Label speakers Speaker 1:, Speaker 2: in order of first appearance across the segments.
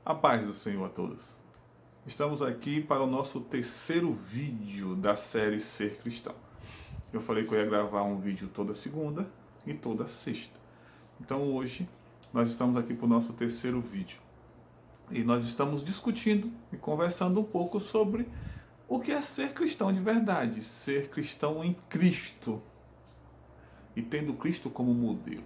Speaker 1: A paz do Senhor a todos. Estamos aqui para o nosso terceiro vídeo da série Ser Cristão. Eu falei que eu ia gravar um vídeo toda segunda e toda sexta. Então hoje nós estamos aqui para o nosso terceiro vídeo. E nós estamos discutindo e conversando um pouco sobre o que é ser cristão de verdade. Ser cristão em Cristo. E tendo Cristo como modelo.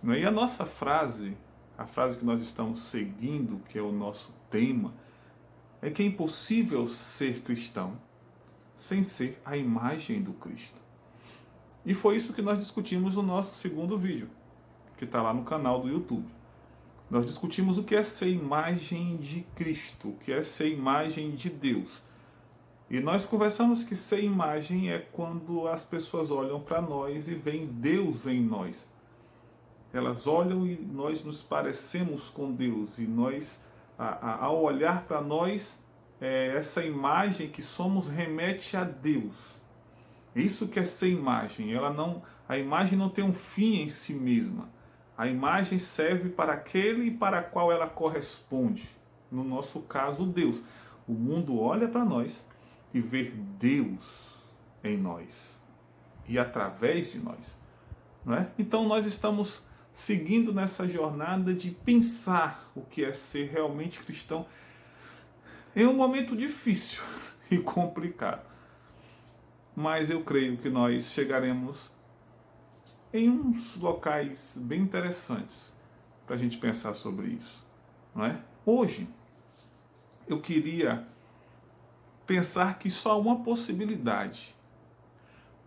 Speaker 1: E a nossa frase, a frase que nós estamos seguindo, que é o nosso tema, é que é impossível ser cristão sem ser a imagem do Cristo. E foi isso que nós discutimos no nosso segundo vídeo, que está lá no canal do YouTube. Nós discutimos o que é ser imagem de Cristo, o que é ser imagem de Deus. E nós conversamos que ser imagem é quando as pessoas olham para nós e veem Deus em nós. Elas olham e nós nos parecemos com Deus. E nós, ao olhar para nós, essa imagem que somos remete a Deus. Isso que é ser imagem. A imagem não tem um fim em si mesma. A imagem serve para aquele para qual ela corresponde. No nosso caso, Deus. O mundo olha para nós e vê Deus em nós. E através de nós. Não é? Então nós estamos seguindo nessa jornada de pensar o que é ser realmente cristão em um momento difícil e complicado. Mas eu creio que nós chegaremos em uns locais bem interessantes para a gente pensar sobre isso. Não é? Hoje, eu queria pensar que só há uma possibilidade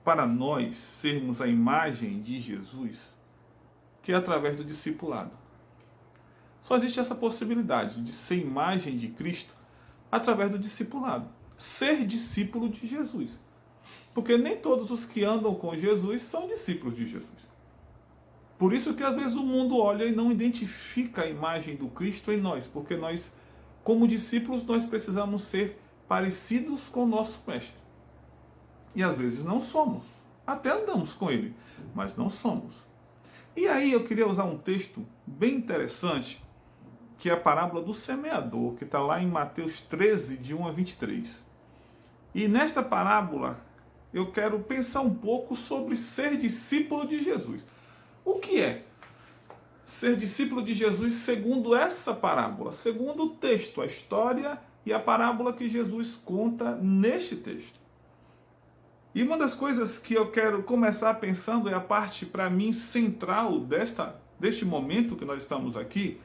Speaker 1: para nós sermos a imagem de Jesus, que é através do discipulado. Só existe essa possibilidade de ser imagem de Cristo através do discipulado. Ser discípulo de Jesus. Porque nem todos os que andam com Jesus são discípulos de Jesus. Por isso que às vezes o mundo olha e não identifica a imagem do Cristo em nós. Porque nós, como discípulos, nós precisamos ser parecidos com o nosso Mestre. E às vezes não somos. Até andamos com Ele, mas não somos. E aí eu queria usar um texto bem interessante, que é a parábola do semeador, que está lá em Mateus 13, de 1 a 23. E nesta parábola, eu quero pensar um pouco sobre ser discípulo de Jesus. O que é ser discípulo de Jesus segundo essa parábola? Segundo o texto, a história e a parábola que Jesus conta neste texto. E uma das coisas que eu quero começar pensando é a parte, para mim, central deste momento que nós estamos aqui,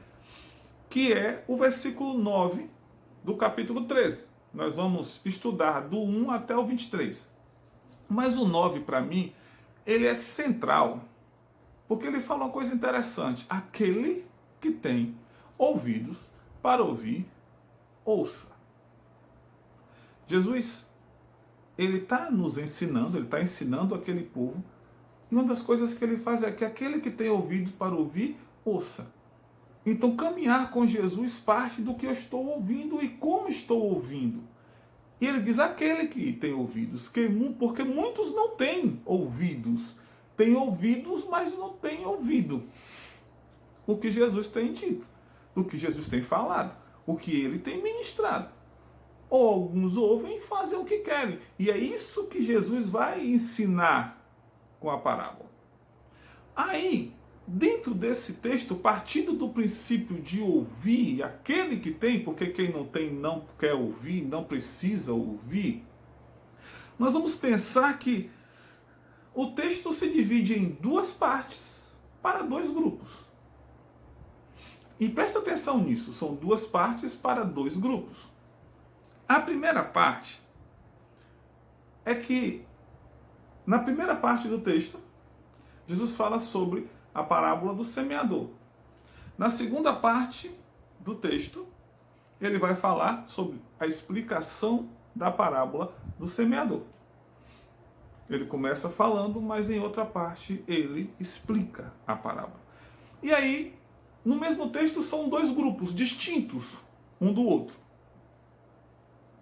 Speaker 1: que é o versículo 9 do capítulo 13. Nós vamos estudar do 1 até o 23. Mas o 9, para mim, ele é central, porque ele fala uma coisa interessante. Aquele que tem ouvidos para ouvir, ouça. Jesus, ele está nos ensinando, ele está ensinando aquele povo, e uma das coisas que ele faz é que aquele que tem ouvidos para ouvir, ouça. Então, caminhar com Jesus parte do que eu estou ouvindo e como estou ouvindo. E ele diz, aquele que tem ouvidos, porque muitos não têm ouvidos. Têm ouvidos, mas não têm ouvido o que Jesus tem dito, o que Jesus tem falado, o que ele tem ministrado. Ou alguns ouvem e fazem o que querem. E é isso que Jesus vai ensinar com a parábola. Aí, dentro desse texto, partindo do princípio de ouvir, aquele que tem, porque quem não tem não quer ouvir, não precisa ouvir, nós vamos pensar que o texto se divide em duas partes para dois grupos. E presta atenção nisso, são duas partes para dois grupos. A primeira parte é que, na primeira parte do texto, Jesus fala sobre a parábola do semeador. Na segunda parte do texto, ele vai falar sobre a explicação da parábola do semeador. Ele começa falando, mas em outra parte ele explica a parábola. E aí, no mesmo texto, são dois grupos distintos um do outro.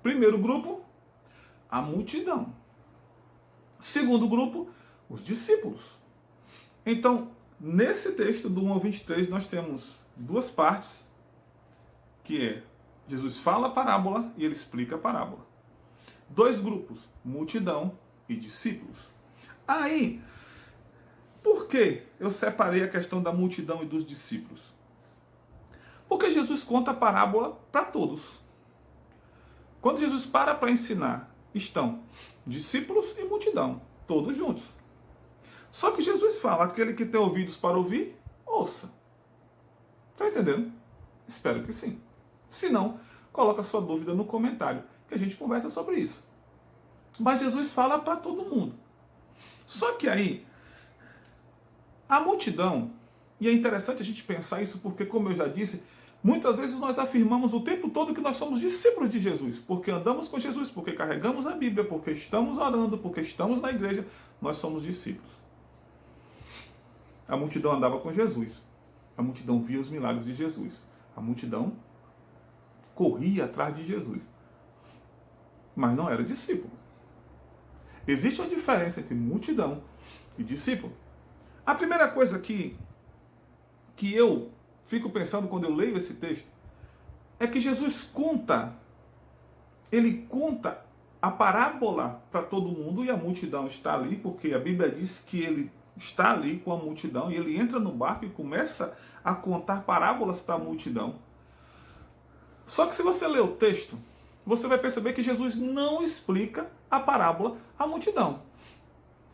Speaker 1: Primeiro grupo, a multidão. Segundo grupo, os discípulos. Então, nesse texto do 1 ao 23, nós temos duas partes que é Jesus fala a parábola e ele explica a parábola. Dois grupos, multidão e discípulos. Aí, por que eu separei a questão da multidão e dos discípulos? Porque Jesus conta a parábola para todos. Quando Jesus para ensinar, estão discípulos e multidão, todos juntos. Só que Jesus fala, aquele que tem ouvidos para ouvir, ouça. Está entendendo? Espero que sim. Se não, coloca sua dúvida no comentário, que a gente conversa sobre isso. Mas Jesus fala para todo mundo. Só que aí, a multidão, e é interessante a gente pensar isso porque, como eu já disse, muitas vezes nós afirmamos o tempo todo que nós somos discípulos de Jesus, porque andamos com Jesus, porque carregamos a Bíblia, porque estamos orando, porque estamos na igreja, nós somos discípulos. A multidão andava com Jesus, a multidão via os milagres de Jesus, a multidão corria atrás de Jesus, mas não era discípulo. Existe uma diferença entre multidão e discípulo. A primeira coisa que eu fico pensando quando eu leio esse texto é que Jesus conta a parábola para todo mundo e a multidão está ali, porque a Bíblia diz que ele está ali com a multidão e ele entra no barco e começa a contar parábolas para a multidão. Só que se você ler o texto, você vai perceber que Jesus não explica a parábola à multidão.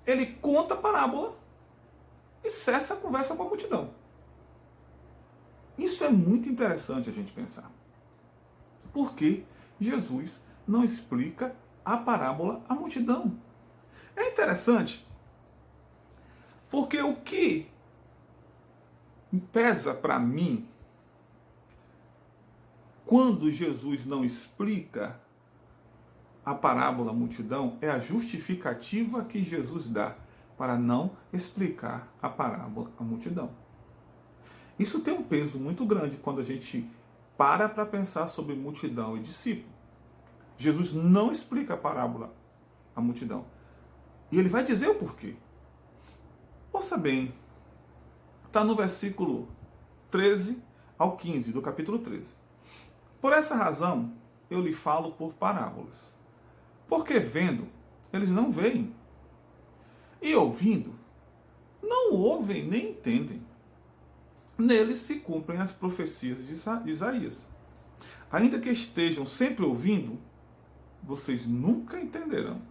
Speaker 1: Ele conta a parábola e cessa a conversa com a multidão. Isso é muito interessante a gente pensar. Porque Jesus não explica a parábola à multidão. É interessante porque o que pesa para mim quando Jesus não explica a parábola à multidão é a justificativa que Jesus dá para não explicar a parábola à multidão. Isso tem um peso muito grande quando a gente para pensar sobre multidão e discípulo. Jesus não explica a parábola à multidão. E ele vai dizer o porquê. Ouça bem, está no versículo 13 ao 15 do capítulo 13. Por essa razão, eu lhe falo por parábolas. Porque vendo, eles não veem. E ouvindo, não ouvem nem entendem. Neles se cumprem as profecias de Isaías. Ainda que estejam sempre ouvindo, vocês nunca entenderão.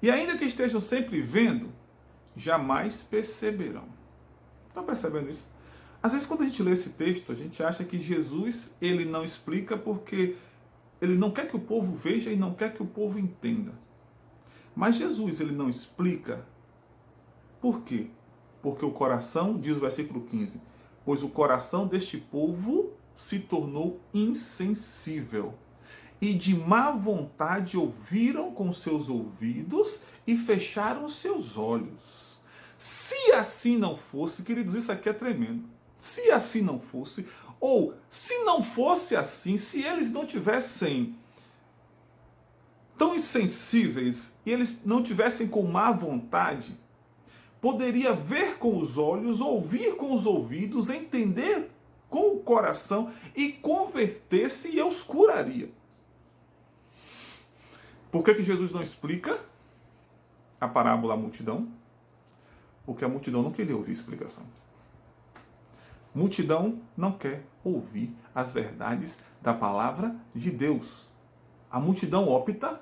Speaker 1: E ainda que estejam sempre vendo, jamais perceberão. Estão percebendo isso? Às vezes, quando a gente lê esse texto, a gente acha que Jesus ele não explica porque ele não quer que o povo veja e não quer que o povo entenda. Mas Jesus ele não explica por quê? Porque o coração, diz o versículo 15, pois o coração deste povo se tornou insensível e de má vontade ouviram com seus ouvidos e fecharam seus olhos. Se assim não fosse, queridos, isso aqui é tremendo. Se assim não fosse, ou se não fosse assim, se eles não tivessem tão insensíveis e eles não tivessem com má vontade, poderia ver com os olhos, ouvir com os ouvidos, entender com o coração e converter-se e eu os curaria. Por que Jesus não explica a parábola à multidão? Porque a multidão não queria ouvir explicação. Multidão não quer ouvir as verdades da palavra de Deus. A multidão opta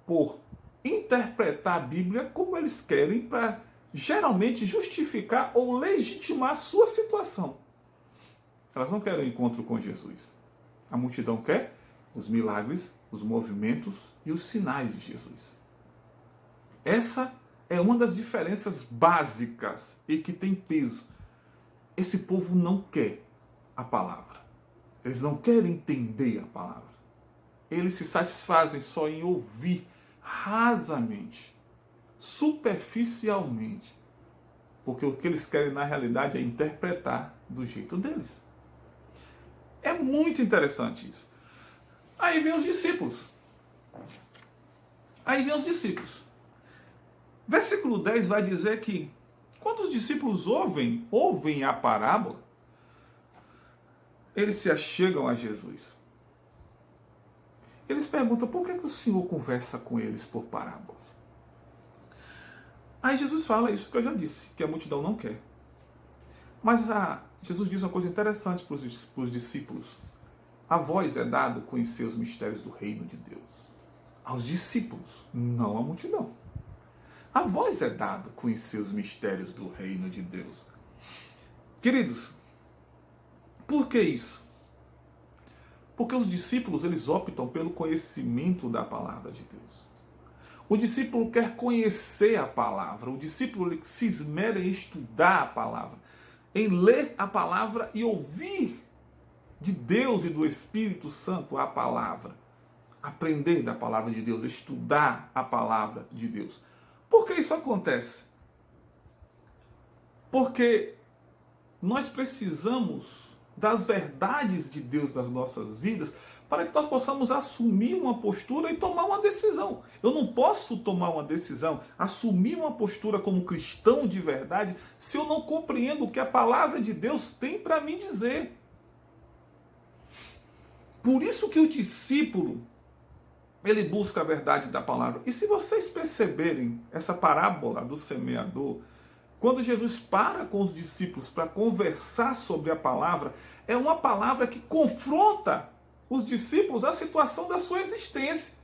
Speaker 1: por interpretar a Bíblia como eles querem para geralmente justificar ou legitimar a sua situação. Elas não querem o encontro com Jesus. A multidão quer os milagres, os movimentos e os sinais de Jesus. Essa é uma das diferenças básicas e que tem peso. Esse povo não quer a palavra. Eles não querem entender a palavra. Eles se satisfazem só em ouvir rasamente, superficialmente. Porque o que eles querem na realidade é interpretar do jeito deles. É muito interessante isso. Aí vem os discípulos. Versículo 10 vai dizer que quando os discípulos ouvem a parábola, eles se achegam a Jesus. Eles perguntam, por que o Senhor conversa com eles por parábolas? Aí Jesus fala isso que eu já disse, que a multidão não quer. Mas Jesus diz uma coisa interessante para os discípulos. A vós é dado conhecer os mistérios do reino de Deus. Aos discípulos, não à multidão. A vós é dado conhecer os mistérios do reino de Deus. Queridos, por que isso? Porque os discípulos, eles optam pelo conhecimento da palavra de Deus. O discípulo quer conhecer a palavra. O discípulo ele se esmera em estudar a palavra, em ler a palavra e ouvir de Deus e do Espírito Santo a palavra. Aprender da palavra de Deus, estudar a palavra de Deus. Por que isso acontece? Porque nós precisamos das verdades de Deus nas nossas vidas para que nós possamos assumir uma postura e tomar uma decisão. Eu não posso tomar uma decisão, assumir uma postura como cristão de verdade, se eu não compreendo o que a palavra de Deus tem para me dizer. Por isso que o discípulo, ele busca a verdade da palavra. E se vocês perceberem essa parábola do semeador, quando Jesus para com os discípulos para conversar sobre a palavra, é uma palavra que confronta os discípulos à situação da sua existência.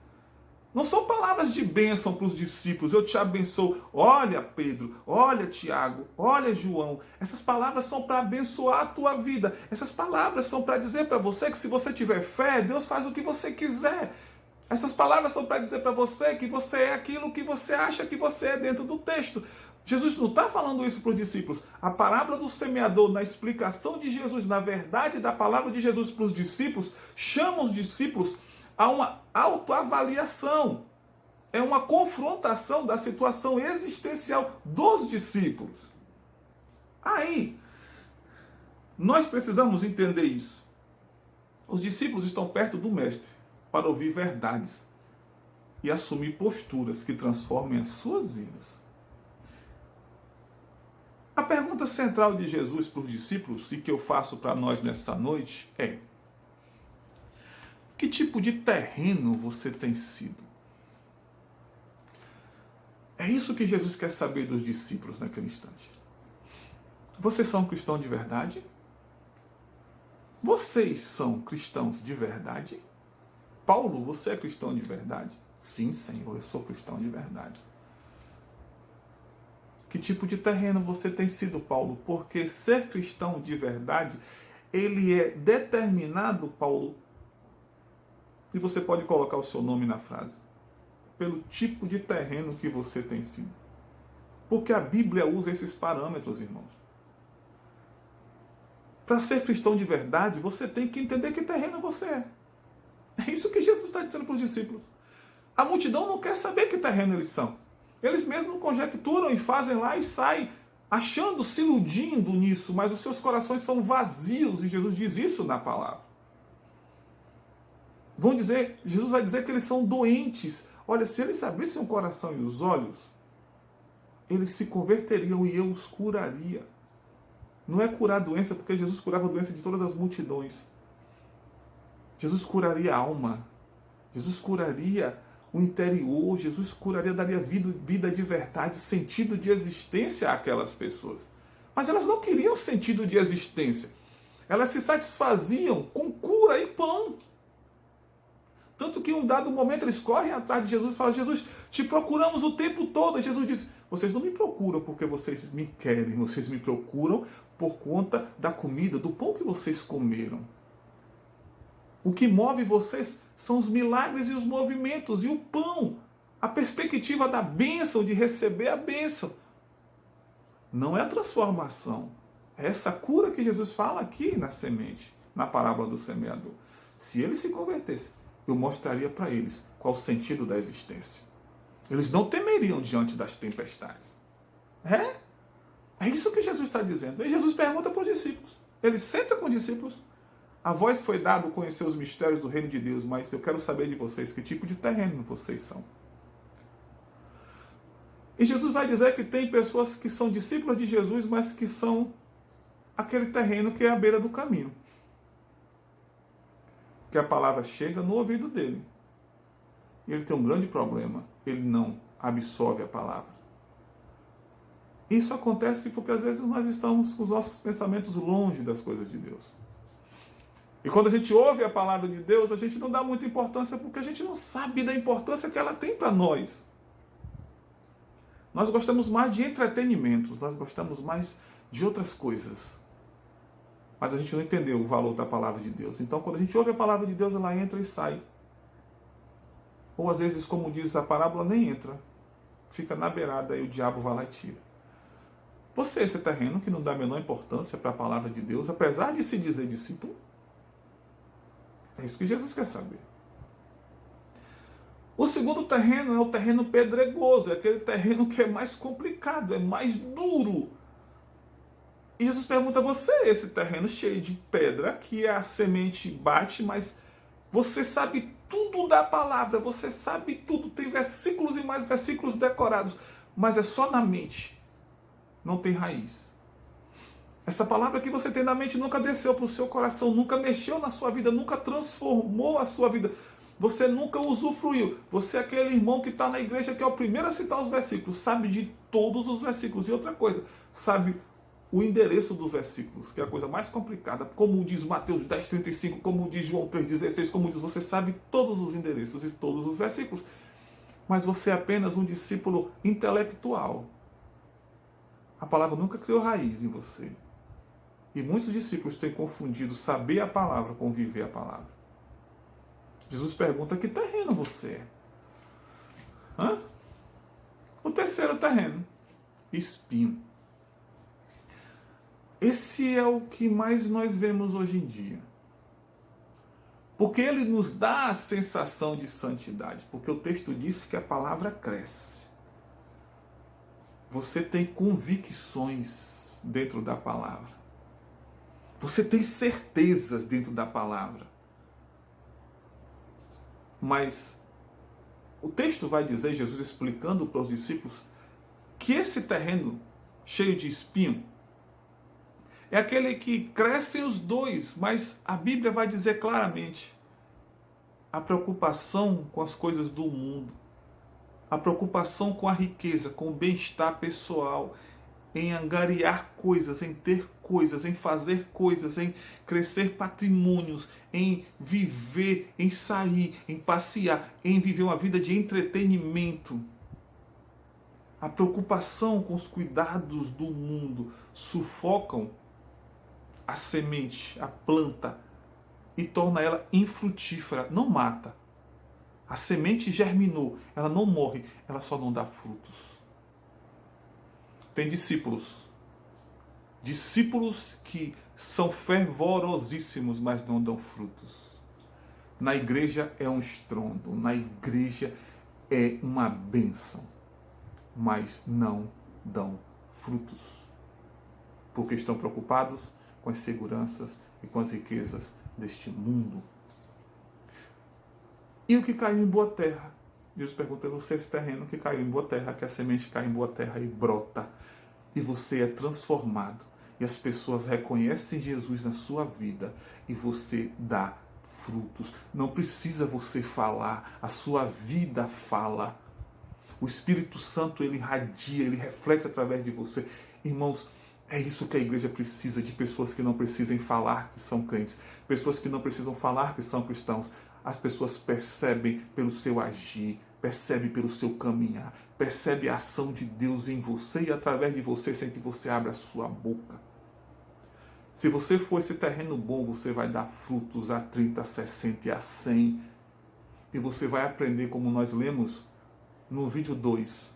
Speaker 1: Não são palavras de bênção para os discípulos. Eu te abençoo. Olha, Pedro. Olha, Tiago. Olha, João. Essas palavras são para abençoar a tua vida. Essas palavras são para dizer para você que se você tiver fé, Deus faz o que você quiser. Essas palavras são para dizer para você que você é aquilo que você acha que você é dentro do texto. Jesus não está falando isso para os discípulos. A parábola do semeador, na explicação de Jesus, na verdade da palavra de Jesus para os discípulos, chama os discípulos a uma autoavaliação. É uma confrontação da situação existencial dos discípulos. Aí, nós precisamos entender isso. Os discípulos estão perto do Mestre para ouvir verdades e assumir posturas que transformem as suas vidas. A pergunta central de Jesus para os discípulos, e que eu faço para nós nessa noite, é: que tipo de terreno você tem sido? É isso que Jesus quer saber dos discípulos naquele instante. Vocês são cristãos de verdade? Vocês são cristãos de verdade? Paulo, você é cristão de verdade? Sim, Senhor, eu sou cristão de verdade. Que tipo de terreno você tem sido, Paulo? Porque ser cristão de verdade, ele é determinado, Paulo, e você pode colocar o seu nome na frase, pelo tipo de terreno que você tem sido. Porque a Bíblia usa esses parâmetros, irmãos. Para ser cristão de verdade, você tem que entender que terreno você é. É isso que Jesus está dizendo para os discípulos. A multidão não quer saber que terreno eles são. Eles mesmos conjecturam e fazem lá e saem achando, se iludindo nisso, mas os seus corações são vazios, e Jesus diz isso na palavra. Jesus vai dizer que eles são doentes. Olha, se eles abrissem o coração e os olhos, eles se converteriam e eu os curaria. Não é curar a doença, porque Jesus curava a doença de todas as multidões. Jesus curaria a alma. Jesus curaria o interior. Jesus curaria, daria vida de verdade, sentido de existência àquelas pessoas. Mas elas não queriam sentido de existência. Elas se satisfaziam com cura e pão. Tanto que em um dado momento eles correm atrás de Jesus e falam: Jesus, te procuramos o tempo todo. E Jesus diz: vocês não me procuram porque vocês me querem, vocês me procuram por conta da comida, do pão que vocês comeram. O que move vocês são os milagres e os movimentos e o pão. A perspectiva da bênção, de receber a bênção. Não é a transformação. É essa cura que Jesus fala aqui na semente, na parábola do semeador. Se eles se convertessem, eu mostraria para eles qual o sentido da existência. Eles não temeriam diante das tempestades. É isso que Jesus está dizendo. E Jesus pergunta para os discípulos. Ele senta com os discípulos. A vós foi dado conhecer os mistérios do reino de Deus, mas eu quero saber de vocês que tipo de terreno vocês são. E Jesus vai dizer que tem pessoas que são discípulos de Jesus, mas que são aquele terreno que é à beira do caminho. que a palavra chega no ouvido dele. E ele tem um grande problema. Ele não absorve a palavra. Isso acontece porque às vezes nós estamos com os nossos pensamentos longe das coisas de Deus. E quando a gente ouve a palavra de Deus, a gente não dá muita importância porque a gente não sabe da importância que ela tem para nós. Nós gostamos mais de entretenimentos, nós gostamos mais de outras coisas. Mas a gente não entendeu o valor da palavra de Deus. Então, quando a gente ouve a palavra de Deus, ela entra e sai. Ou às vezes, como diz a parábola, nem entra. Fica na beirada e o diabo vai lá e tira. Você é esse terreno que não dá a menor importância para a palavra de Deus, apesar de se dizer discípulo? É isso que Jesus quer saber. O segundo terreno é o terreno pedregoso, é aquele terreno que é mais complicado, é mais duro. E Jesus pergunta a você, esse terreno cheio de pedra, que a semente bate, mas você sabe tudo da palavra, você sabe tudo, tem versículos e mais versículos decorados, mas é só na mente, não tem raiz. Essa palavra que você tem na mente nunca desceu para o seu coração, nunca mexeu na sua vida, nunca transformou a sua vida. Você nunca usufruiu. Você é aquele irmão que está na igreja que é o primeiro a citar os versículos, sabe de todos os versículos. E outra coisa, sabe o endereço dos versículos, que é a coisa mais complicada. Como diz Mateus 10:35, como diz João 3:16, como diz, você sabe todos os endereços e todos os versículos. Mas você é apenas um discípulo intelectual. A palavra nunca criou raiz em você. E muitos discípulos têm confundido saber a palavra com viver a palavra. Jesus pergunta: que terreno você é? O terceiro terreno, espinho. Esse é o que mais nós vemos hoje em dia. Porque ele nos dá a sensação de santidade. Porque o texto diz que a palavra cresce. Você tem convicções dentro da palavra. Você tem certezas dentro da palavra. Mas o texto vai dizer, Jesus explicando para os discípulos, que esse terreno cheio de espinho é aquele que crescem os dois, mas a Bíblia vai dizer claramente a preocupação com as coisas do mundo, a preocupação com a riqueza, com o bem-estar pessoal, em angariar coisas, em ter coisas, em fazer coisas, em crescer patrimônios, em viver, em sair, em passear, em viver uma vida de entretenimento. A preocupação com os cuidados do mundo sufocam a semente, a planta, e torna ela infrutífera, não mata. A semente germinou, ela não morre, ela só não dá frutos. Tem discípulos que são fervorosíssimos, mas não dão frutos. Na igreja é um estrondo, na igreja é uma bênção, mas não dão frutos. Porque estão preocupados com as seguranças e com as riquezas deste mundo. E o que caiu em boa terra? Deus pergunta a você, esse terreno que caiu em boa terra, que a semente cai em boa terra e brota. E você é transformado. E as pessoas reconhecem Jesus na sua vida. E você dá frutos. Não precisa você falar. A sua vida fala. O Espírito Santo, ele irradia, ele reflete através de você. Irmãos, é isso que a igreja precisa, de pessoas que não precisem falar que são crentes. Pessoas que não precisam falar que são cristãos. As pessoas percebem pelo seu agir, percebem pelo seu caminhar, percebem a ação de Deus em você e através de você, sem que você abra a sua boca. Se você for esse terreno bom, você vai dar frutos a 30, a 60 e a 100. E você vai aprender, como nós lemos no vídeo 2,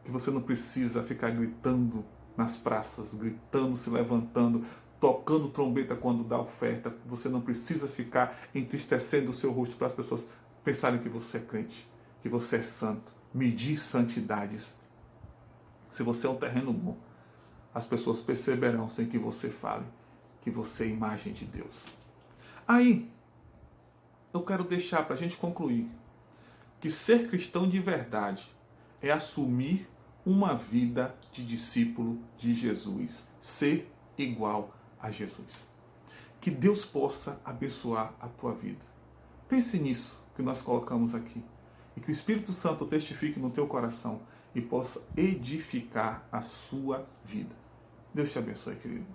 Speaker 1: que você não precisa ficar gritando nas praças, gritando, se levantando, tocando trombeta quando dá oferta. Você não precisa ficar entristecendo o seu rosto para as pessoas pensarem que você é crente, que você é santo. Medir santidades. Se você é um terreno bom, as pessoas perceberão sem que você fale que você é imagem de Deus. Aí, eu quero deixar para a gente concluir que ser cristão de verdade é assumir uma vida de discípulo de Jesus, ser igual a Jesus. Que Deus possa abençoar a tua vida. Pense nisso que nós colocamos aqui. E que o Espírito Santo testifique no teu coração e possa edificar a sua vida. Deus te abençoe, querido.